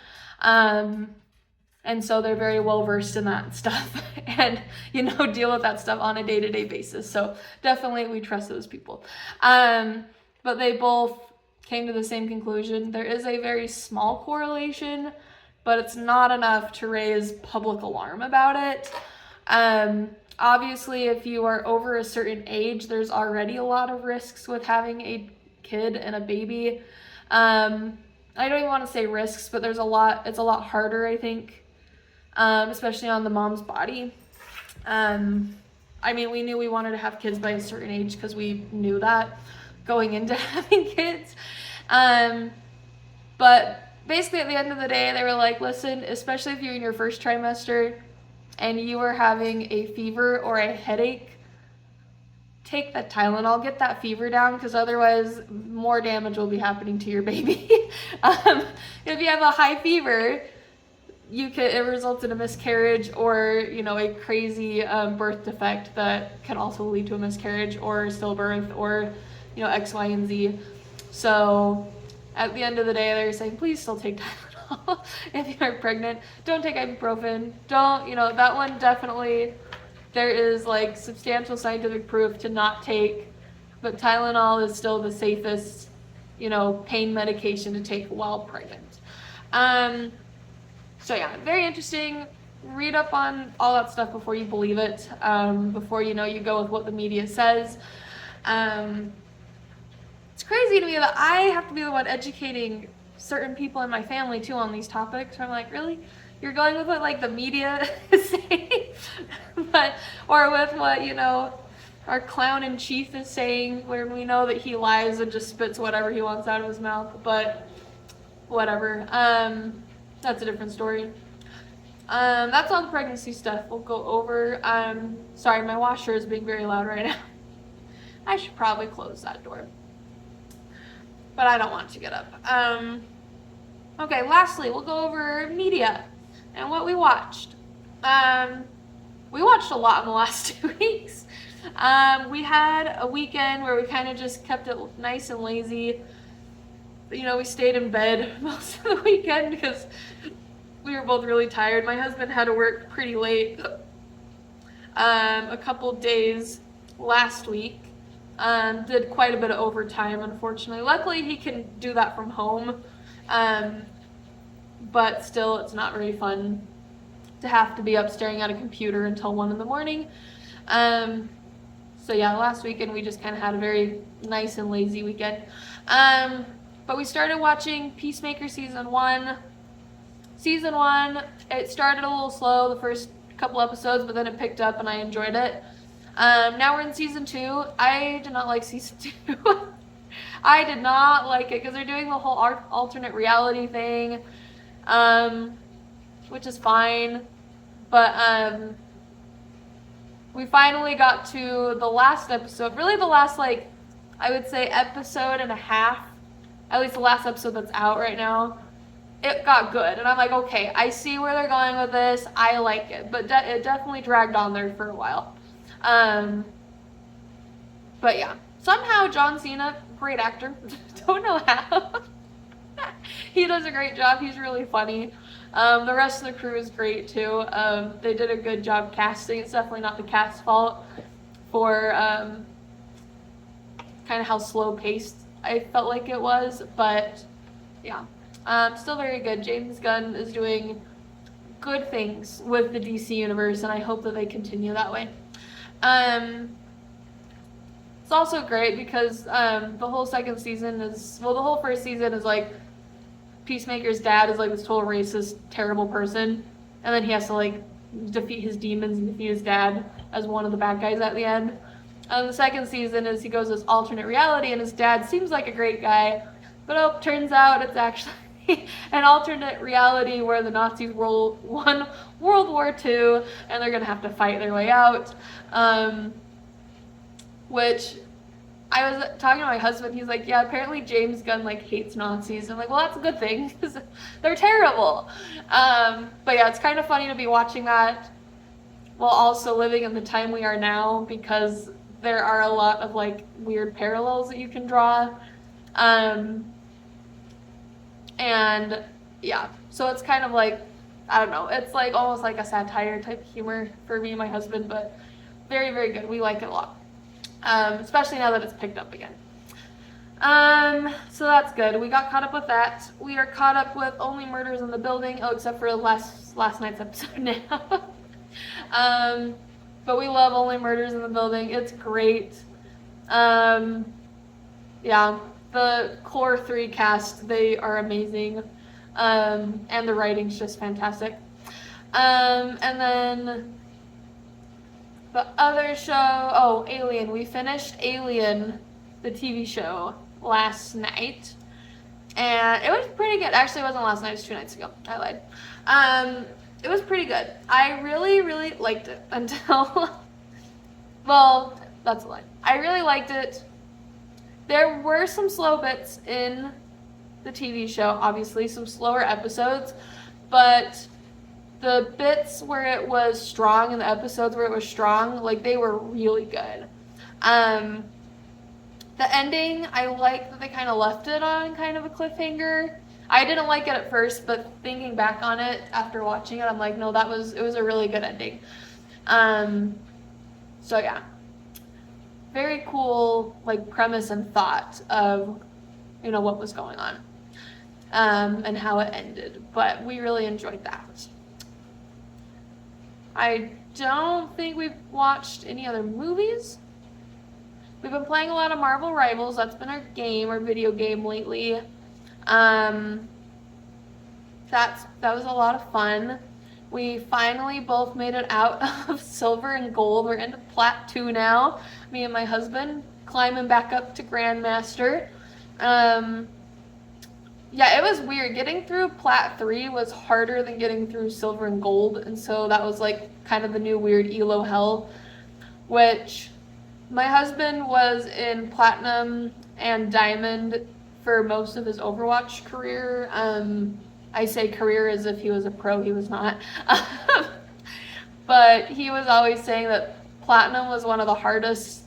And so they're very well versed in that stuff and, deal with that stuff on a day-to-day basis. So definitely we trust those people. But they both came to the same conclusion. There is a very small correlation, but it's not enough to raise public alarm about it. Obviously, if you are over a certain age, there's already a lot of risks with having a kid and a baby. I don't even want to say risks, but it's a lot harder, I think, especially on the mom's body. We knew we wanted to have kids by a certain age because we knew that going into having kids. But basically at the end of the day, they were like, listen, especially if you're in your first trimester and you are having a fever or a headache, take that Tylenol, get that fever down, because otherwise more damage will be happening to your baby. If you have a high fever, it results in a miscarriage or, a crazy birth defect that can also lead to a miscarriage or stillbirth or, X, Y, and Z. So at the end of the day, they're saying, please still take Tylenol if you are pregnant. Don't take ibuprofen. Don't, that one definitely, there is substantial scientific proof to not take, but Tylenol is still the safest, pain medication to take while pregnant. So yeah, very interesting. Read up on all that stuff before you believe it, before you go with what the media says. It's crazy to me that I have to be the one educating certain people in my family too on these topics. So I'm like, really? You're going with what the media is saying? Or with what, our clown in chief is saying, where we know that he lies and just spits whatever he wants out of his mouth, but whatever. That's a different story. That's all the pregnancy stuff we'll go over. Sorry, my washer is being very loud right now. I should probably close that door, but I don't want to get up. Okay, lastly, we'll go over media and what we watched. We watched a lot in the last 2 weeks. We had a weekend where we kind of just kept it nice and lazy. We stayed in bed most of the weekend because we were both really tired. My husband had to work pretty late a couple days last week. Did quite a bit of overtime, unfortunately. Luckily, he can do that from home. But still, it's not very fun to have to be up staring at a computer until 1 a.m. So yeah, last weekend we just kind of had a very nice and lazy weekend. But we started watching Peacemaker season 1. Season 1, it started a little slow the first couple episodes, but then it picked up and I enjoyed it. Now we're in season 2. I did not like season 2. I did not like it because they're doing the whole alternate reality thing, which is fine. But we finally got to the last episode, really the last, I would say episode and a half, at least the last episode that's out right now. It got good, and I'm like, okay, I see where they're going with this. I like it, but it definitely dragged on there for a while. But yeah, somehow John Cena, great actor, don't know how. He does a great job. He's really funny. The rest of the crew is great too. They did a good job casting. It's definitely not the cast's fault for kind of how slow paced I felt like it was, but yeah, still very good. James Gunn is doing good things with the DC universe, and I hope that they continue that way. It's also great because the whole second season is, well, the whole first season is like Peacemaker's dad is like this total racist, terrible person, and then he has to like defeat his demons and defeat his dad as one of the bad guys at the end. The second season is he goes this alternate reality, and his dad seems like a great guy, but it turns out it's actually an alternate reality where the Nazis won World War II, and they're gonna have to fight their way out. Which I was talking to my husband, he's like, yeah, apparently James Gunn like hates Nazis. I'm like, well, that's a good thing because they're terrible. But yeah, it's kind of funny to be watching that while also living in the time we are now, because there are a lot of like weird parallels that you can draw. And yeah, so it's kind of like, I don't know, it's like almost like a satire type humor for me and my husband, but very, very good. We like it a lot. Especially now that it's picked up again. So that's good. We got caught up with that. We are caught up with Only Murders in the Building. Oh, except for last night's episode now. But we love Only Murders in the Building. It's great. Yeah, the core 3 cast, they are amazing. And the writing's just fantastic. And then the other show, Alien. We finished Alien, the TV show, last night. And it was pretty good. Actually, it wasn't last night, it was 2 nights ago. I lied. It was pretty good. I really, really liked it until, well, that's a lie. I really liked it. There were some slow bits in the TV show, obviously, some slower episodes, but the bits where it was strong and the episodes where it was strong, like, they were really good. The ending, I like that they kind of left it on kind of a cliffhanger. I didn't like it at first, but thinking back on it after watching it, I'm like, no, it was a really good ending. So yeah, very cool, like, premise and thought of, you know, what was going on, and how it ended, but we really enjoyed that. I don't think we've watched any other movies. We've been playing a lot of Marvel Rivals. That's been our video game lately. That was a lot of fun. We finally both made it out of silver and gold. We're into Plat 2 now. Me and my husband climbing back up to Grandmaster. Yeah, it was weird. Getting through Plat 3 was harder than getting through silver and gold, and so that was like kind of the new weird ELO hell, which my husband was in Platinum and Diamond for most of his Overwatch career. I say career as if he was a pro, he was not. But he was always saying that Platinum was one of the hardest.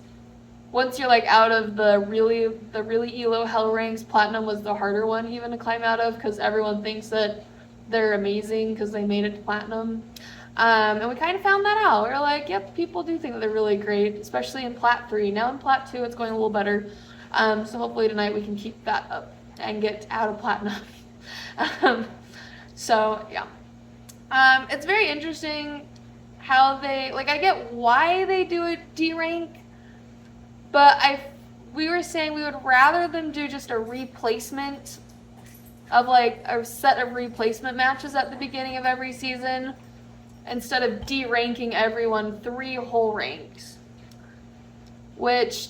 Once you're like out of the really ELO hell ranks, Platinum was the harder one even to climb out of, because everyone thinks that they're amazing because they made it to Platinum. And we kind of found that out. We were like, yep, people do think that they're really great, especially in Plat 3. Now in Plat 2, it's going a little better. So hopefully tonight we can keep that up and get out of Platinum. So yeah. It's very interesting how they, like, I get why they do a D rank, but we were saying we would rather them do just a replacement of like a set of replacement matches at the beginning of every season instead of de-ranking everyone 3 whole ranks, which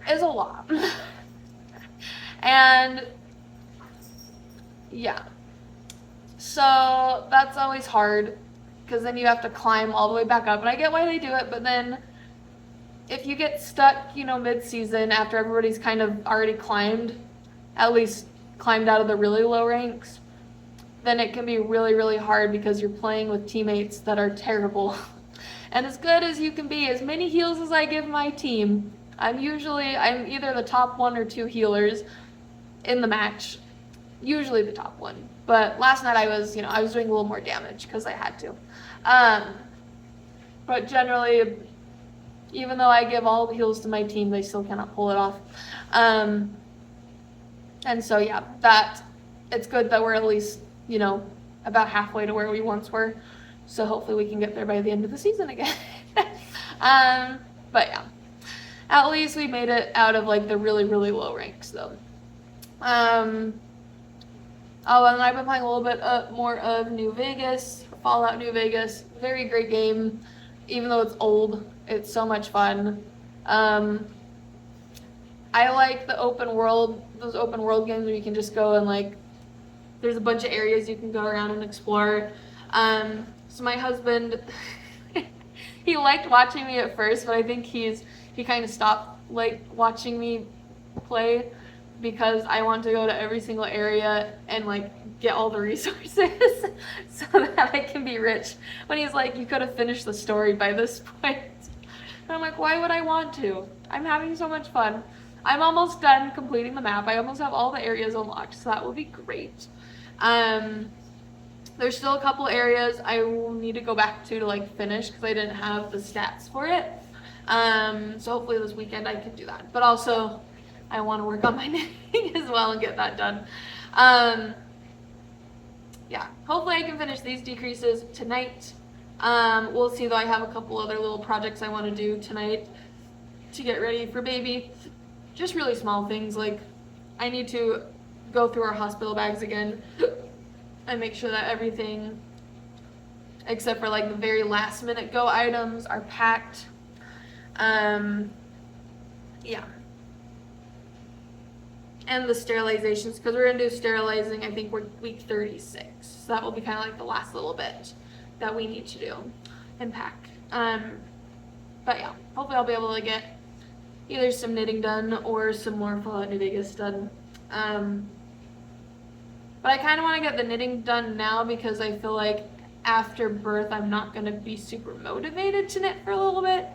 is a lot. And yeah, so that's always hard because then you have to climb all the way back up, and I get why they do it, but then if you get stuck, you know, mid-season after everybody's kind of already climbed, at least climbed out of the really low ranks, then it can be really, really hard because you're playing with teammates that are terrible. And as good as you can be, as many heals as I give my team, I'm either the top 1 or 2 healers in the match, usually the top 1. But last night I was doing a little more damage because I had to. But generally, even though I give all the heals to my team, they still cannot pull it off. And so yeah, that it's good that we're at least, you know, about halfway to where we once were. So hopefully we can get there by the end of the season again. But yeah, at least we made it out of like the really, really low ranks though. Oh, and I've been playing a little bit more of New Vegas, Fallout New Vegas. Very great game, even though it's old. It's so much fun. I like the open world, those open world games where you can just go and like, there's a bunch of areas you can go around and explore. So my husband, he liked watching me at first, but I think he kind of stopped like watching me play because I want to go to every single area and like get all the resources so that I can be rich. When he's like, you could have finished the story by this point. And I'm like, why would I want to? I'm having so much fun. I'm almost done completing the map. I almost have all the areas unlocked, so that will be great. There's still a couple areas I will need to go back to like finish because I didn't have the stats for it. So hopefully this weekend I can do that. But also I want to work on my knitting as well and get that done. Yeah, hopefully I can finish these decreases tonight. We'll see though, I have a couple other little projects I want to do tonight to get ready for baby. Just really small things, like I need to go through our hospital bags again and make sure that everything except for like the very last minute go items are packed. Yeah. And the sterilizations, because we're gonna do sterilizing, I think we're week 36. So that will be kind of like the last little bit that we need to do and pack. But yeah, hopefully I'll be able to get either some knitting done or some more Fallout New Vegas done. But I kind of want to get the knitting done now because I feel like after birth I'm not going to be super motivated to knit for a little bit.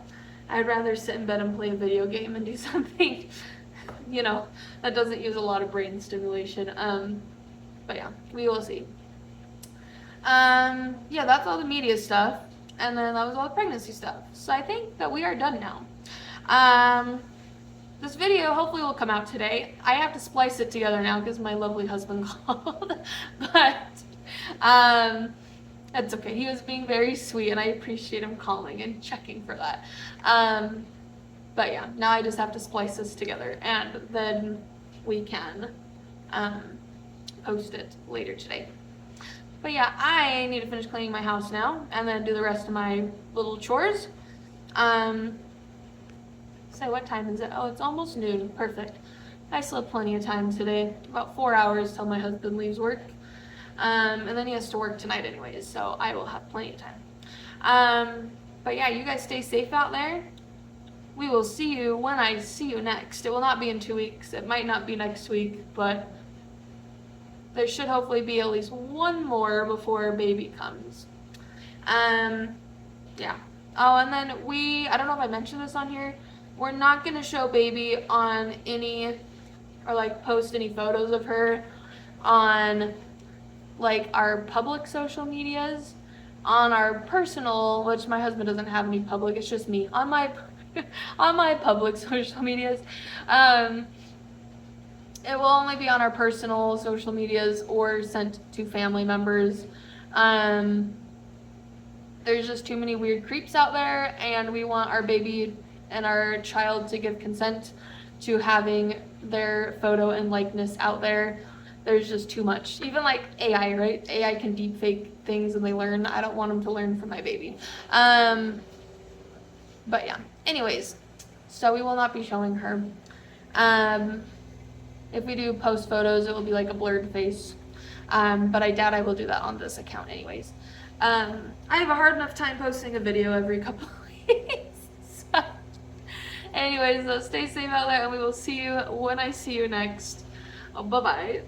I'd rather sit in bed and play a video game and do something, you know, that doesn't use a lot of brain stimulation. But yeah, we will see. Yeah, that's all the media stuff. And then that was all the pregnancy stuff. So I think that we are done now. This video hopefully will come out today. I have to splice it together now because my lovely husband called. But that's okay. He was being very sweet and I appreciate him calling and checking for that. But yeah, now I just have to splice this together and then we can post it later today. But yeah, I need to finish cleaning my house now and then do the rest of my little chores. So what time is it? Oh, it's almost noon. Perfect. I still have plenty of time today. About 4 hours till my husband leaves work. And then he has to work tonight anyways, so I will have plenty of time. But yeah, you guys stay safe out there. We will see you when I see you next. It will not be in 2 weeks. It might not be next week, but there should hopefully be at least one more before baby comes. Yeah. Oh, and then I don't know if I mentioned this on here, we're not going to show baby on any, or like post any photos of her on like our public social medias. On our personal, which my husband doesn't have any public, it's just me, on my on my public social medias, it will only be on our personal social medias or sent to family members. There's just too many weird creeps out there, and we want our baby and our child to give consent to having their photo and likeness out there. There's just too much. Even like AI, right? AI can deep fake things and they learn. I don't want them to learn from my baby. But yeah, anyways, so we will not be showing her. If we do post photos, it will be like a blurred face. But I doubt I will do that on this account anyways. I have a hard enough time posting a video every couple of weeks. So, anyways, so stay safe out there and we will see you when I see you next. Oh, bye-bye.